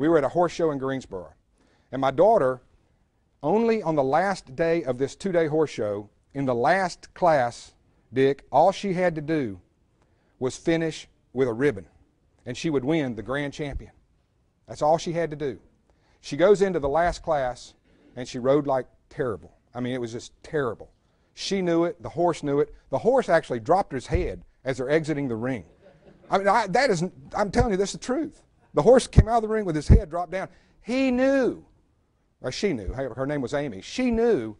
We were at a horse show in Greensboro. And my daughter, only on the last day of this 2-day horse show, in the last class, Dick, all she had to do was finish with a ribbon, and she would win the grand champion. That's all she had to do. She goes into the last class, and she rode like terrible. I mean, it was just terrible. She knew it. The horse knew it. The horse actually dropped his head as they're exiting the ring. I mean, I'm telling you, this is the truth. The horse came out of the ring with his head dropped down. He knew, or she knew, her name was Amy, she knew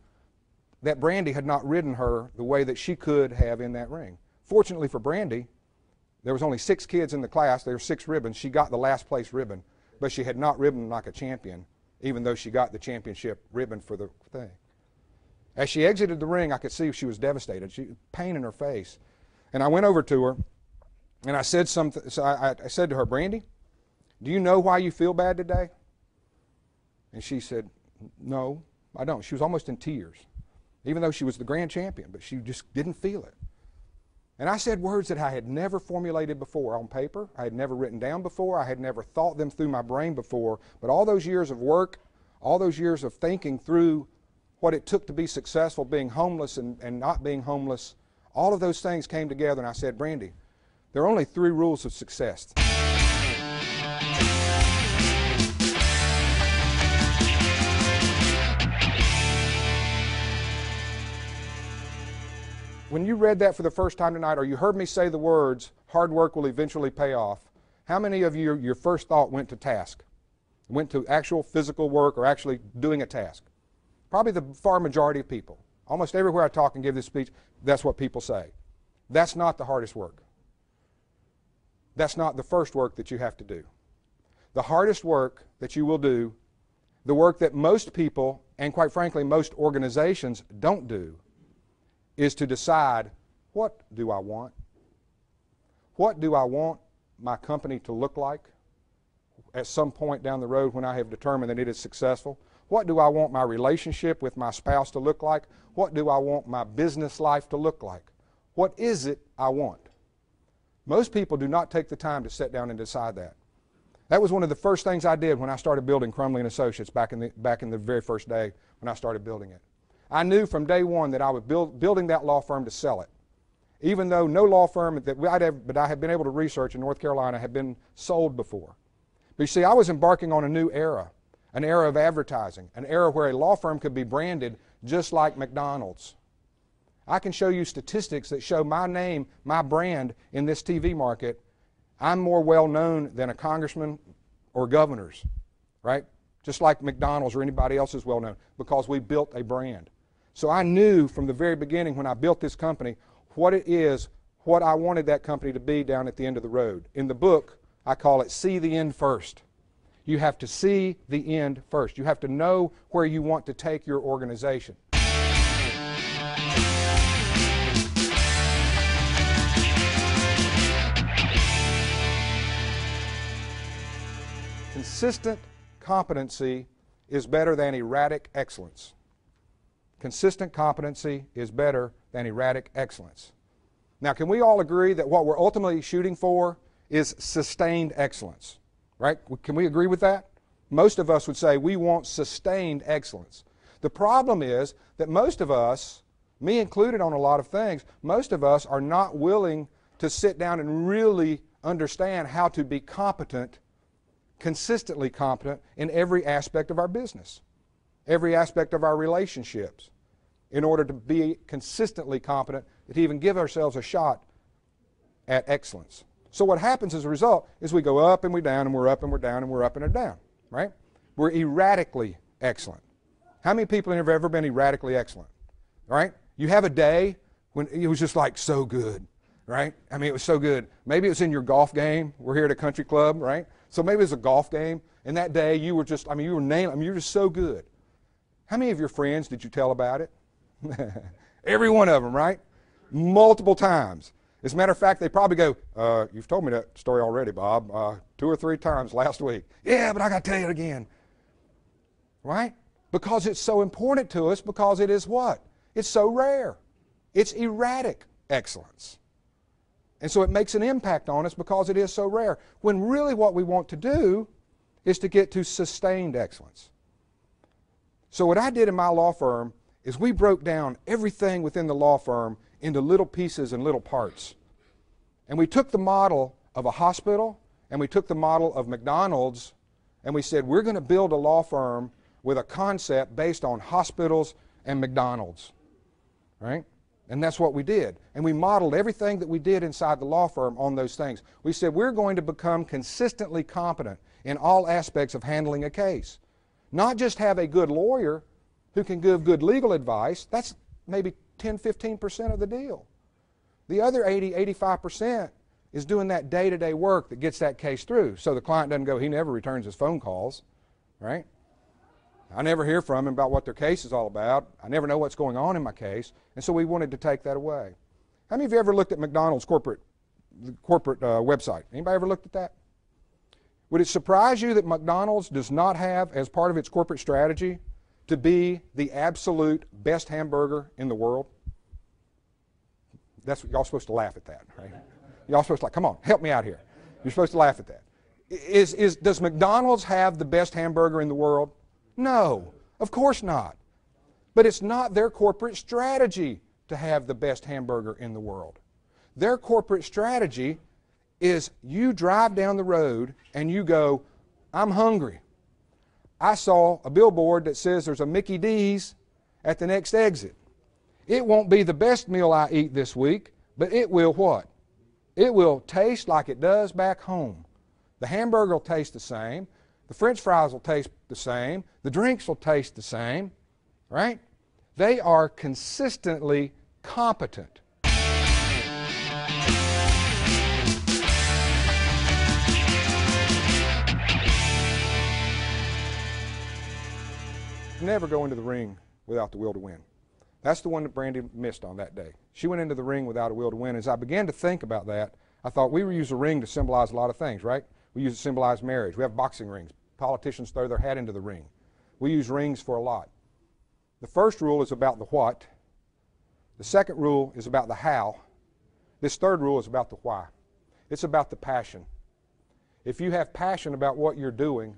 that Brandy had not ridden her the way that she could have in that ring. Fortunately for Brandy, there was only 6 kids in the class. There were 6 ribbons. She got the last place ribbon, but she had not ridden like a champion, even though she got the championship ribbon for the thing. As she exited the ring, I could see she was devastated. She pain in her face. And I went over to her, and I said something. So I said to her, Brandy, do you know why you feel bad today? And she said, no, I don't. She was almost in tears, even though she was the grand champion, but she just didn't feel it. And I said words that I had never formulated before on paper. I had never written down before. I had never thought them through my brain before. But all those years of work, all those years of thinking through what it took to be successful, being homeless and not being homeless, all of those things came together, and I said, Brandy, there are only 3 rules of success. When you read that for the first time tonight, or you heard me say the words, hard work will eventually pay off, how many of you, your first thought went to task? Went to actual physical work or actually doing a task? Probably the far majority of people. Almost everywhere I talk and give this speech, that's what people say. That's not the hardest work. That's not the first work that you have to do. The hardest work that you will do, the work that most people, and quite frankly most organizations don't do, is to decide, what do I want? What do I want my company to look like at some point down the road when I have determined that it is successful? What do I want my relationship with my spouse to look like? What do I want my business life to look like? What is it I want? Most people do not take the time to sit down and decide that. That was one of the first things I did when I started building Crumley and Associates back in the very first day when I started building it. I knew from day one that I was building that law firm to sell it. Even though no law firm that I had been able to research in North Carolina had been sold before. But you see, I was embarking on a new era, an era of advertising, an era where a law firm could be branded just like McDonald's. I can show you statistics that show my name, my brand in this TV market. I'm more well known than a congressman or governors, right? Just like McDonald's or anybody else is well known, because we built a brand. So I knew from the very beginning when I built this company what it is, what I wanted that company to be down at the end of the road. In the book, I call it see the end first. You have to see the end first. You have to know where you want to take your organization. Consistent competency is better than erratic excellence. Consistent competency is better than erratic excellence. Now, can we all agree that what we're ultimately shooting for is sustained excellence? Right? Can we agree with that? Most of us would say we want sustained excellence. The problem is that most of us, me included on a lot of things, most of us are not willing to sit down and really understand how to be competent, consistently competent in every aspect of our business, every aspect of our relationships, in order to be consistently competent, to even give ourselves a shot at excellence. So what happens as a result is we go up and we're down and we're up and we're down and we're up and we're down, right? We're erratically excellent. How many people have ever been erratically excellent, right? You have a day when it was just like so good, right? I mean, it was so good. Maybe it was in your golf game. We're here at a country club, right? So maybe it was a golf game, and that day you were just, you were nailing, you were just so good. How many of your friends did you tell about it? Every one of them, right? Multiple times. As a matter of fact, they probably go, you've told me that story already, Bob, 2 or 3 times last week. Yeah, but I got to tell you it again. Right? Because it's so important to us, because it is what? It's so rare. It's erratic excellence. And so it makes an impact on us because it is so rare. When really what we want to do is to get to sustained excellence. So what I did in my law firm is we broke down everything within the law firm into little pieces and little parts. And we took the model of a hospital, and we took the model of McDonald's, and we said, we're going to build a law firm with a concept based on hospitals and McDonald's, right? And that's what we did. And we modeled everything that we did inside the law firm on those things. We said, we're going to become consistently competent in all aspects of handling a case. Not just have a good lawyer who can give good legal advice. That's maybe 10, 15% of the deal. The other 80, 85% is doing that day-to-day work that gets that case through. So the client doesn't go, he never returns his phone calls, right? I never hear from him about what their case is all about. I never know what's going on in my case. And so we wanted to take that away. How many of you ever looked at McDonald's corporate website? Anybody ever looked at that? Would it surprise you that McDonald's does not have, as part of its corporate strategy, to be the absolute best hamburger in the world? That's what y'all supposed to laugh at that, right? Y'all supposed to come on, help me out here. You're supposed to laugh at that. Does McDonald's have the best hamburger in the world? No, of course not. But it's not their corporate strategy to have the best hamburger in the world. Their corporate strategy is you drive down the road and you go, I'm hungry. I saw a billboard that says there's a Mickey D's at the next exit. It won't be the best meal I eat this week, but it will what? It will taste like it does back home. The hamburger will taste the same. The French fries will taste the same. The drinks will taste the same, right? They are consistently competent. Never go into the ring without the will to win. That's the one that Brandy missed on that day. She went into the ring without a will to win. As I began to think about that, I thought we use a ring to symbolize a lot of things, right? We use it to symbolize marriage. We have boxing rings. Politicians throw their hat into the ring. We use rings for a lot. The first rule is about the what. The second rule is about the how. This third rule is about the why. It's about the passion. If you have passion about what you're doing,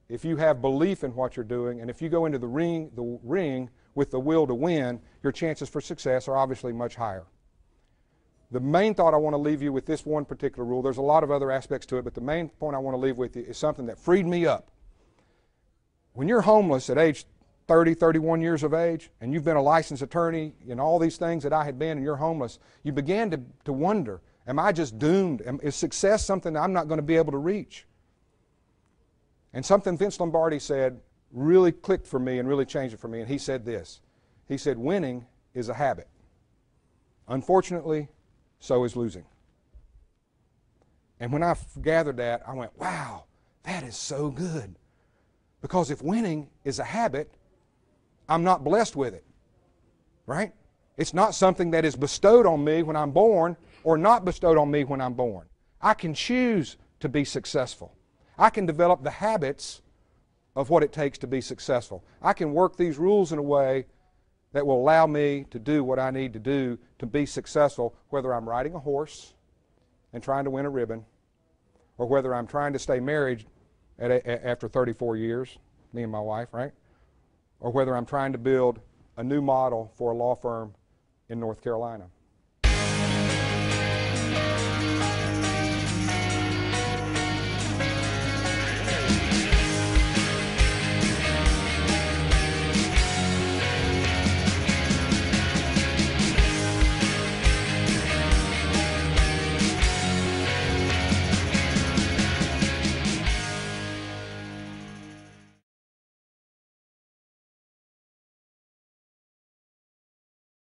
if you have belief in what you're doing, and if you go into the ring with the will to win, your chances for success are obviously much higher. The main thought I want to leave you with this one particular rule, there's a lot of other aspects to it, but the main point I want to leave with you is something that freed me up. When you're homeless at age 30, 31 years of age, and you've been a licensed attorney and all these things that I had been, and you're homeless, you began to wonder, am I just doomed? Is success something that I'm not going to be able to reach? And something Vince Lombardi said really clicked for me and really changed it for me, and he said this. He said, winning is a habit. Unfortunately, so is losing. And when I gathered that, I went, wow, that is so good. Because if winning is a habit, I'm not blessed with it, right? It's not something that is bestowed on me when I'm born or not bestowed on me when I'm born. I can choose to be successful. I can develop the habits of what it takes to be successful. I can work these rules in a way that will allow me to do what I need to do to be successful, whether I'm riding a horse and trying to win a ribbon, or whether I'm trying to stay married after 34 years, me and my wife, right? Or whether I'm trying to build a new model for a law firm in North Carolina.